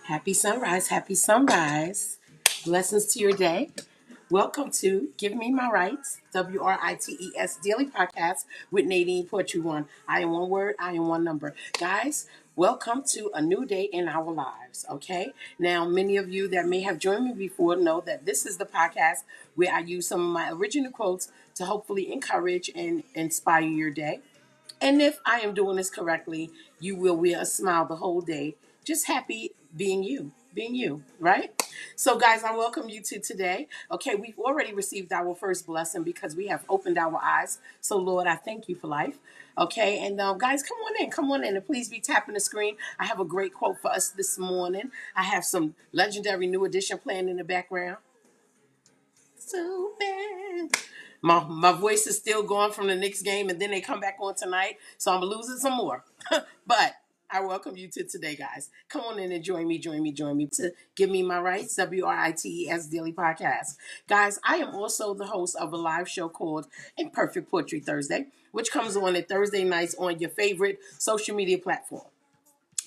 Happy sunrise, happy sunrise. Blessings to your day. Welcome to Give Me My Rights, WRITES Daily Podcast with Nadine Poetry One. I am one word, I am one number. Guys, welcome to a new day in our lives, okay? Now, many of you that may have joined me before know that this is the podcast where I use some of my original quotes to hopefully encourage and inspire your day. And if I am doing this correctly, you will wear a smile the whole day. Just happy being you, right? So, guys, I welcome you to today. Okay, we've already received our first blessing because we have opened our eyes. So, Lord, I thank you for life. Okay, and guys, come on in, and please be tapping the screen. I have a great quote for us this morning. I have some legendary new edition playing in the background. So bad. My voice is still going from the Knicks game, and then they come back on tonight, so I'm losing some more. But I welcome you to today, guys. Come on in and join me to Give Me My Rights, WRITES Daily Podcast. Guys, I am also the host of a live show called Imperfect Poetry Thursday, which comes on at Thursday nights on your favorite social media platform.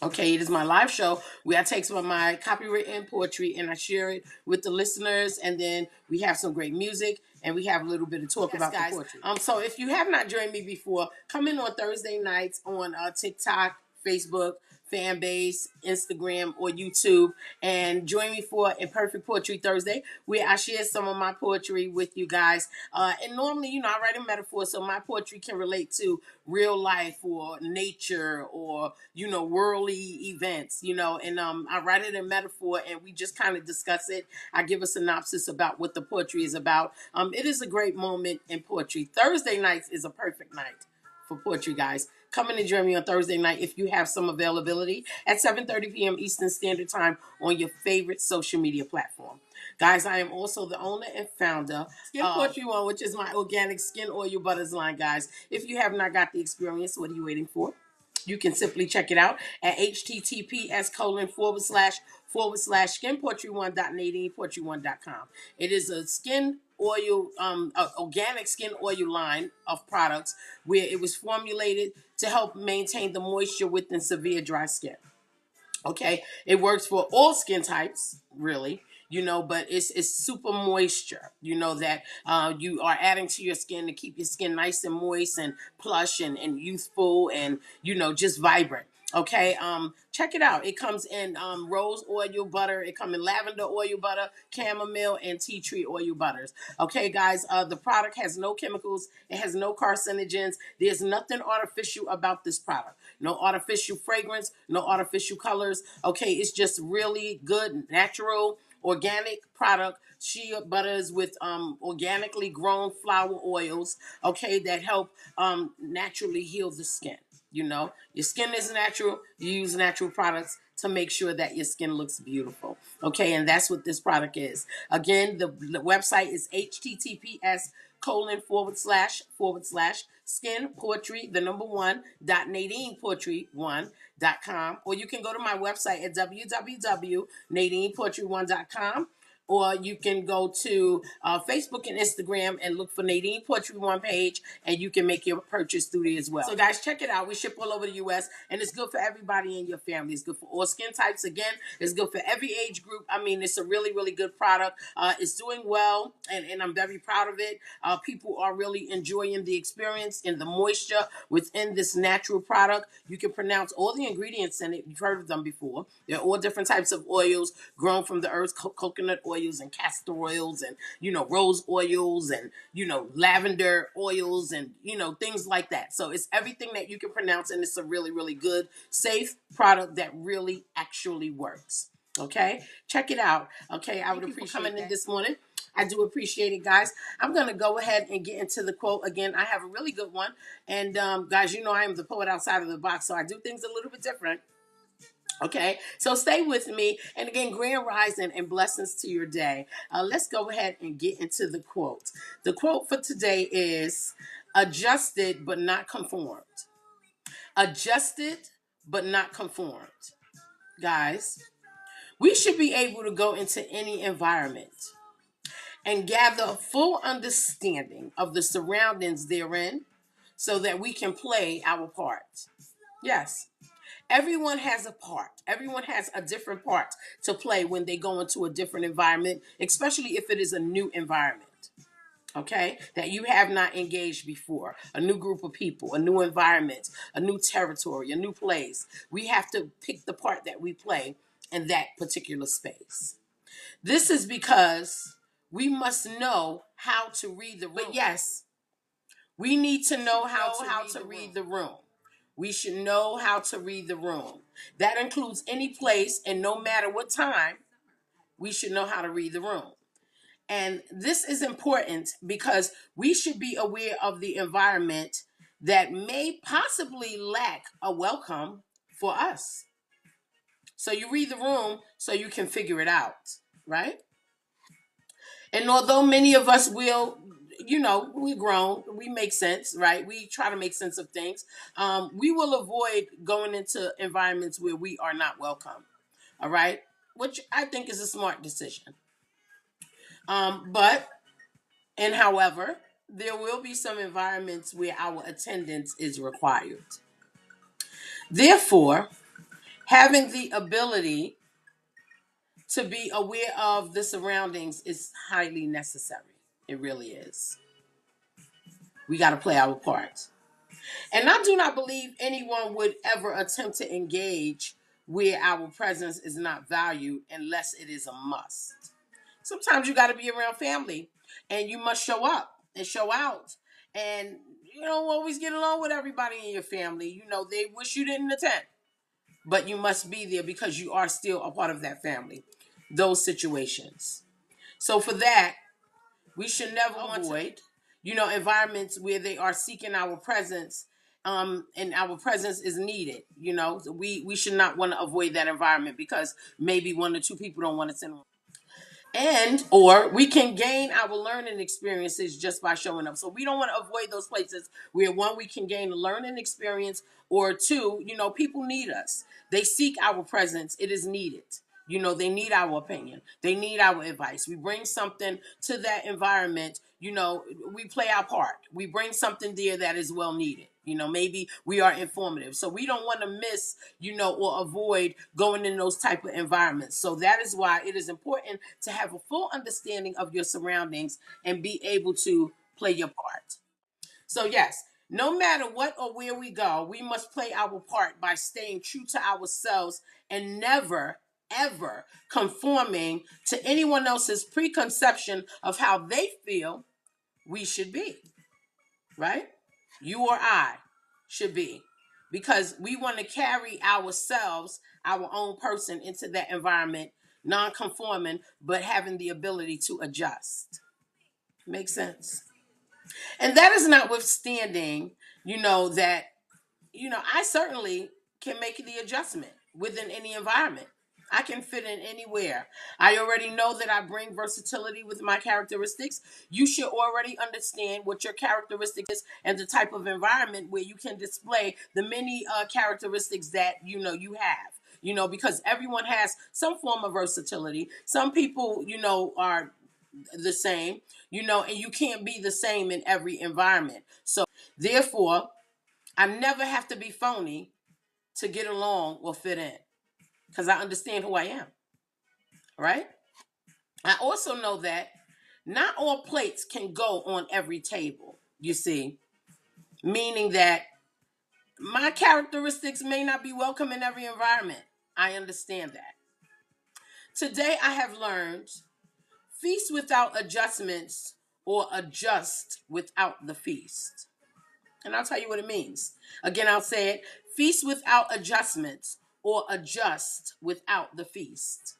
Okay, it is my live show where I take some of my copywritten poetry and I share it with the listeners, and then we have some great music and we have a little bit of talk about the poetry. So if you have not joined me before, come in on Thursday nights on TikTok, Facebook, Fanbase, Instagram, or YouTube, and join me for Imperfect Poetry Thursday, where I share some of my poetry with you guys. And normally, I write a metaphor, so my poetry can relate to real life or nature or worldly events, and I write it in metaphor and we just kind of discuss it. I give a synopsis about what the poetry is about. It is a great moment in poetry. Thursday nights is a perfect night for poetry, guys. Come in and join me on Thursday night if you have some availability at 7:30 p.m. Eastern Standard Time on your favorite social media platform. Guys, I am also the owner and founder Skin Poetry One, which is my organic skin oil butters line, guys. If you have not got the experience, what are you waiting for? You can simply check it out at https:// skinpoetry1.nadinepoetry1.com. It is a skin oil, organic skin oil line of products where it was formulated to help maintain the moisture within severe dry skin. Okay, it works for all skin types, really. But it's super moisture. That you are adding to your skin to keep your skin nice and moist and plush and youthful and just vibrant. Okay, check it out. It comes in rose oil butter. It comes in lavender oil butter, chamomile, and tea tree oil butters. Okay, guys, the product has no chemicals. It has no carcinogens. There's nothing artificial about this product. No artificial fragrance, no artificial colors. Okay, it's just really good, natural, organic product. Shea butters with organically grown flower oils, okay, that help naturally heal the skin. Your skin is natural. You use natural products to make sure that your skin looks beautiful. Okay, and that's what this product is. Again, the website is https:// skin poetry, the number one, .nadinepoetry1.com, or you can go to my website at www.nadinepoetry1.com, or you can go to Facebook and Instagram and look for Nadine Poetry One page, and you can make your purchase through there as well. So, guys, check it out. We ship all over the U.S., and it's good for everybody in your family. It's good for all skin types. Again, it's good for every age group. I mean, it's a really, really good product. It's doing well, and I'm very proud of it. People are really enjoying the experience and the moisture within this natural product. You can pronounce all the ingredients in it. You've heard of them before. They're all different types of oils grown from the earth, coconut oils and castor oils and, rose oils and, lavender oils and, things like that. So it's everything that you can pronounce, and it's a really, really good, safe product that really actually works. Okay, check it out. Okay, I would appreciate coming in this morning. I do appreciate it, guys. I'm going to go ahead and get into the quote again. I have a really good one. And guys, I am the poet outside of the box, so I do things a little bit different. Okay, so stay with me. And again, grand rising and blessings to your day. Let's go ahead and get into the quote. The quote for today is adjusted but not conformed. Adjusted but not conformed. Guys, we should be able to go into any environment and gather a full understanding of the surroundings therein so that we can play our part. Yes. Everyone has a part. Everyone has a different part to play when they go into a different environment, especially if it is a new environment. Okay, that you have not engaged before, a new group of people, a new environment, a new territory, a new place. We have to pick the part that we play in that particular space. This is because we must know how to read the room. But yes, we need to know how to read the room. We should know how to read the room. That includes any place, and no matter what time, we should know how to read the room. And this is important because we should be aware of the environment that may possibly lack a welcome for us. So you read the room so you can figure it out, right? And although many of us will, we're grown, we make sense, right? We try to make sense of things. We will avoid going into environments where we are not welcome, all right? Which I think is a smart decision. But And however, there will be some environments where our attendance is required. Therefore, having the ability to be aware of the surroundings is highly necessary. It really is. We got to play our part. And I do not believe anyone would ever attempt to engage where our presence is not valued unless it is a must. Sometimes you got to be around family and you must show up and show out. And you don't always get along with everybody in your family. They wish you didn't attend, but you must be there because you are still a part of that family. Those situations. So for that, we should never avoid, environments where they are seeking our presence, and our presence is needed. We should not want to avoid that environment because maybe one or two people don't want to send. And or we can gain our learning experiences just by showing up. So we don't want to avoid those places where, one, we can gain a learning experience, or two, people need us. They seek our presence. It is needed. They need our opinion. They need our advice. We bring something to that environment. We play our part. We bring something there that is well needed. Maybe we are informative. So we don't want to miss, or avoid going in those type of environments. So that is why it is important to have a full understanding of your surroundings and be able to play your part. So yes, no matter what or where we go, we must play our part by staying true to ourselves and never, ever conforming to anyone else's preconception of how they feel we should be, right? You or I should be. Because we want to carry ourselves, our own person, into that environment, non-conforming, but having the ability to adjust. Makes sense? And that is notwithstanding, that I certainly can make the adjustment within any environment. I can fit in anywhere. I already know that I bring versatility with my characteristics. You should already understand what your characteristic is and the type of environment where you can display the many characteristics that you have. Because everyone has some form of versatility. Some people, are the same, and you can't be the same in every environment. So, therefore, I never have to be phony to get along or fit in because I understand who I am, right? I also know that not all plates can go on every table, you see, meaning that my characteristics may not be welcome in every environment. I understand that. Today, I have learned feast without adjustments or adjust without the feast. And I'll tell you what it means. Again, I'll say it: feast without adjustments or adjust without the feast.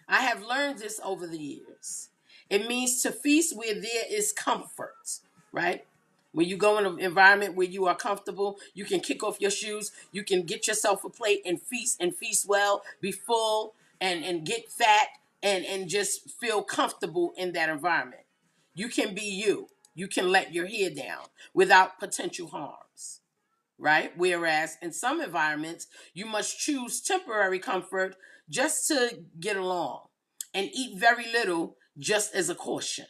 I have learned this over the years. It means to feast where there is comfort, right? When you go in an environment where you are comfortable, you can kick off your shoes, you can get yourself a plate and feast well, be full and get fat and just feel comfortable in that environment. You can be you. You can let your hair down without potential harms, right? Whereas in some environments, you must choose temporary comfort just to get along and eat very little just as a caution,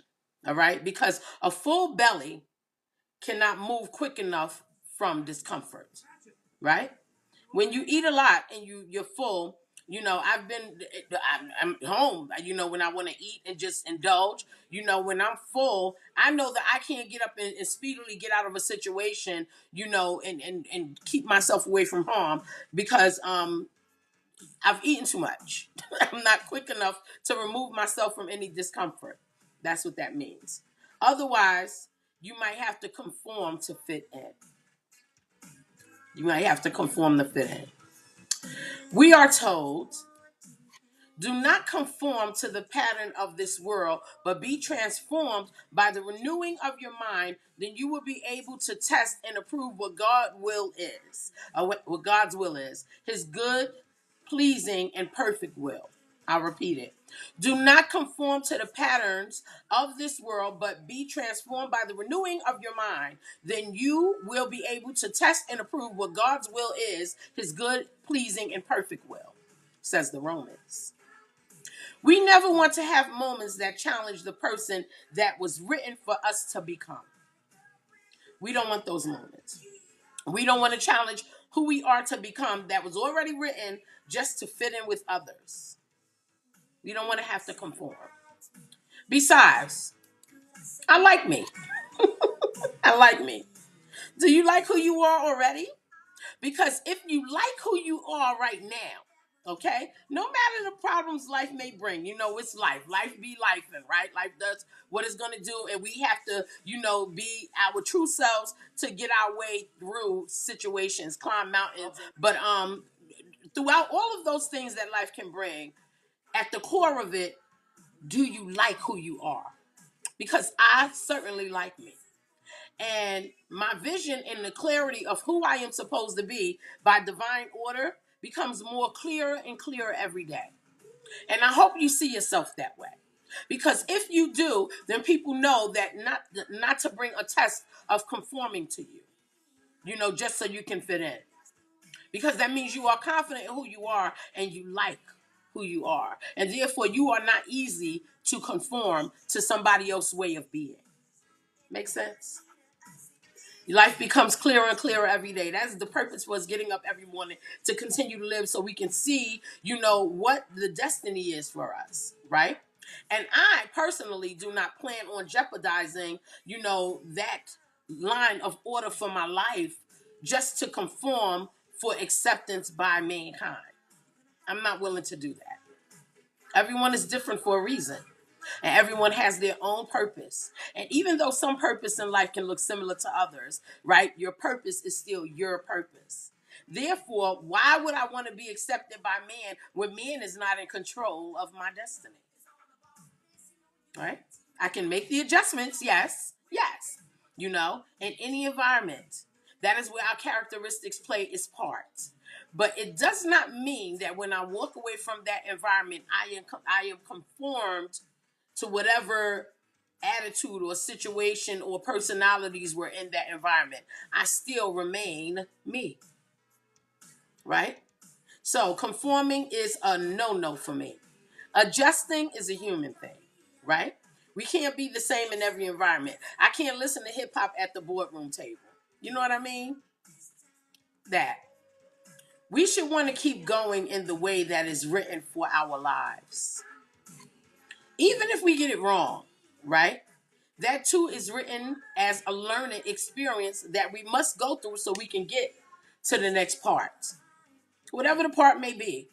all right? Because a full belly cannot move quick enough from discomfort, right? When you eat a lot and you're full, I'm home, when I want to eat and just indulge, when I'm full, I know that I can't get up and speedily get out of a situation, and keep myself away from harm because I've eaten too much. I'm not quick enough to remove myself from any discomfort. That's what that means. Otherwise, you might have to conform to fit in. You might have to conform to fit in. We are told, do not conform to the pattern of this world, but be transformed by the renewing of your mind. Then you will be able to test and approve what what God's will is, His good, pleasing, and perfect will. I'll repeat it. Do not conform to the patterns of this world, but be transformed by the renewing of your mind. Then you will be able to test and approve what God's will is, His good, pleasing, and perfect will, says the Romans. We never want to have moments that challenge the person that was written for us to become. We don't want those moments. We don't want to challenge who we are to become that was already written just to fit in with others. We don't want to have to conform. Besides, I like me. I like me. Do you like who you are already? Because if you like who you are right now, okay, no matter the problems life may bring, it's life. Life be lifing, right? Life does what it's going to do, and we have to, be our true selves to get our way through situations, climb mountains. But throughout all of those things that life can bring, at the core of it, do you like who you are? Because I certainly like me. And my vision and the clarity of who I am supposed to be by divine order becomes more clearer and clearer every day. And I hope you see yourself that way. Because if you do, then people know that not to bring a test of conforming to you, just so you can fit in. Because that means you are confident in who you are and you like who you are. And therefore, you are not easy to conform to somebody else's way of being. Make sense? Life becomes clearer and clearer every day. That's the purpose for us getting up every morning, to continue to live so we can see, what the destiny is for us, right? And I personally do not plan on jeopardizing, that line of order for my life just to conform for acceptance by mankind. I'm not willing to do that. Everyone is different for a reason. And everyone has their own purpose. And even though some purpose in life can look similar to others, right? Your purpose is still your purpose. Therefore, why would I want to be accepted by man when man is not in control of my destiny? Right? I can make the adjustments, yes, in any environment. That is where our characteristics play its part. But it does not mean that when I walk away from that environment, I am conformed to whatever attitude or situation or personalities were in that environment. I still remain me, right? So conforming is a no-no for me. Adjusting is a human thing, right? We can't be the same in every environment. I can't listen to hip hop at the boardroom table. You know what I mean? That. We should want to keep going in the way that is written for our lives. Even if we get it wrong, right? That too is written as a learning experience that we must go through so we can get to the next part. Whatever the part may be.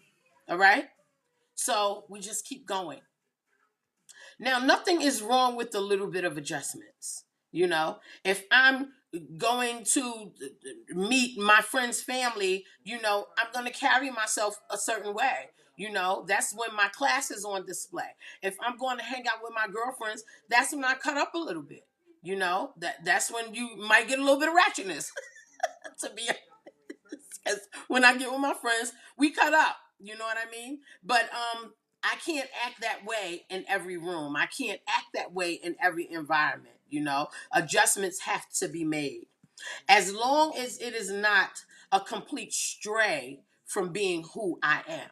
All right? So we just keep going. Now, nothing is wrong with a little bit of adjustments. If I'm going to meet my friend's family, I'm going to carry myself a certain way. That's when my class is on display. If I'm going to hang out with my girlfriends, that's when I cut up a little bit. That's when you might get a little bit of ratchetness. To be honest, when I get with my friends, we cut up. You know what I mean? But I can't act that way in every room. I can't act that way in every environment. Adjustments have to be made. As long as it is not a complete stray from being who I am.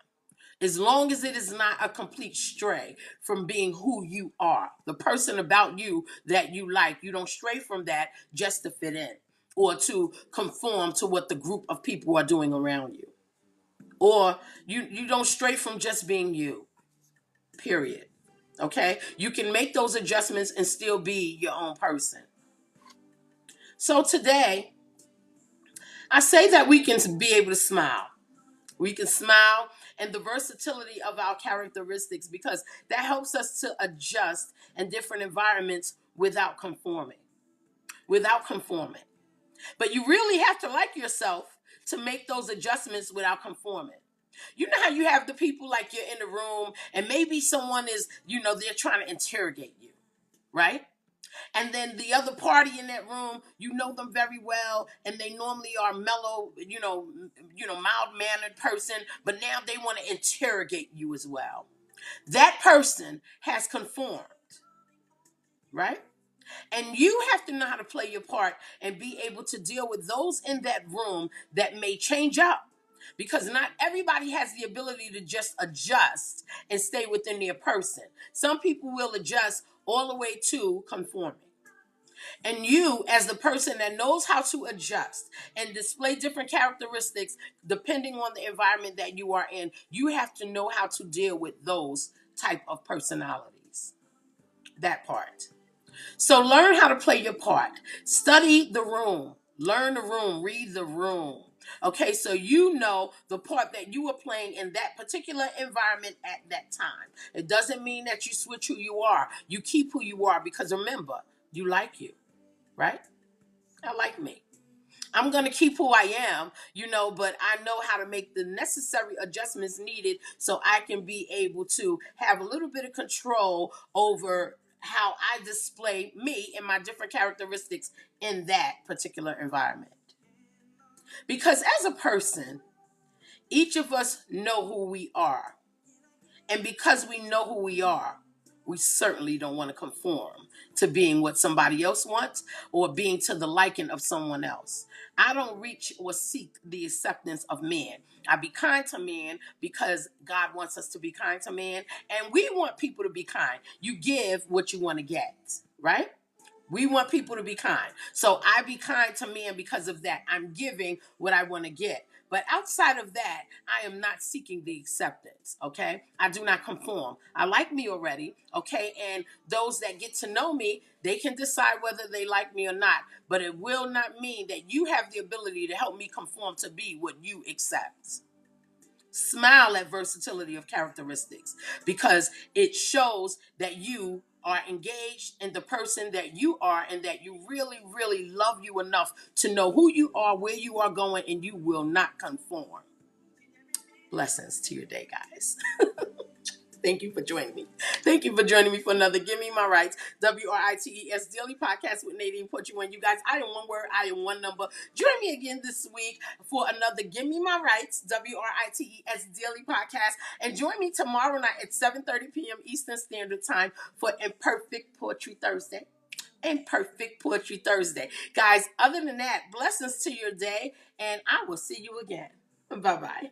As long as it is not a complete stray from being who you are, the person about you that you like, you don't stray from that just to fit in or to conform to what the group of people are doing around you. or you don't stray from just being you, period. Okay? You can make those adjustments and still be your own person. So today, I say that we can be able to smile. We can smile and the versatility of our characteristics, because that helps us to adjust in different environments without conforming. Without conforming. But you really have to like yourself to make those adjustments without conforming. You know how you have the people like you're in the room and maybe someone is, they're trying to interrogate you, right? And then the other party in that room, you know them very well, and they normally are mellow, mild mannered person, but now they want to interrogate you as well. That person has conformed, right? And you have to know how to play your part and be able to deal with those in that room that may change up. Because not everybody has the ability to just adjust and stay within their person. Some people will adjust all the way to conforming. And you, as the person that knows how to adjust and display different characteristics depending on the environment that you are in, you have to know how to deal with those type of personalities. That part. So learn how to play your part. Study the room. Learn the room. Read the room. Okay, so you know the part that you are playing in that particular environment at that time. It doesn't mean that you switch who you are. You keep who you are, because remember, you like you, right? I like me. I'm going to keep who I am, but I know how to make the necessary adjustments needed so I can be able to have a little bit of control over how I display me and my different characteristics in that particular environment. Because as a person, each of us know who we are. And because we know who we are, we certainly don't want to conform to being what somebody else wants or being to the liking of someone else. I don't reach or seek the acceptance of men. I be kind to men because God wants us to be kind to men, and we want people to be kind. You give what you want to get, right? We want people to be kind. So I be kind to men because of that. I'm giving what I want to get. But outside of that, I am not seeking the acceptance, okay? I do not conform. I like me already, okay? And those that get to know me, they can decide whether they like me or not. But it will not mean that you have the ability to help me conform to be what you accept. Smile at versatility of characteristics, because it shows that you are engaged in the person that you are, and that you really, really love you enough to know who you are, where you are going, and you will not conform. Blessings to your day, guys. Thank you for joining me. Thank you for joining me for another Give Me My Rights, WRITES Daily Podcast with Nadine Portuan. You guys, I am one word, I am one number. Join me again this week for another Give Me My Rights, WRITES Daily Podcast. And join me tomorrow night at 7:30 p.m. Eastern Standard Time for Imperfect Poetry Thursday. Imperfect Poetry Thursday. Guys, other than that, blessings to your day, and I will see you again. Bye-bye.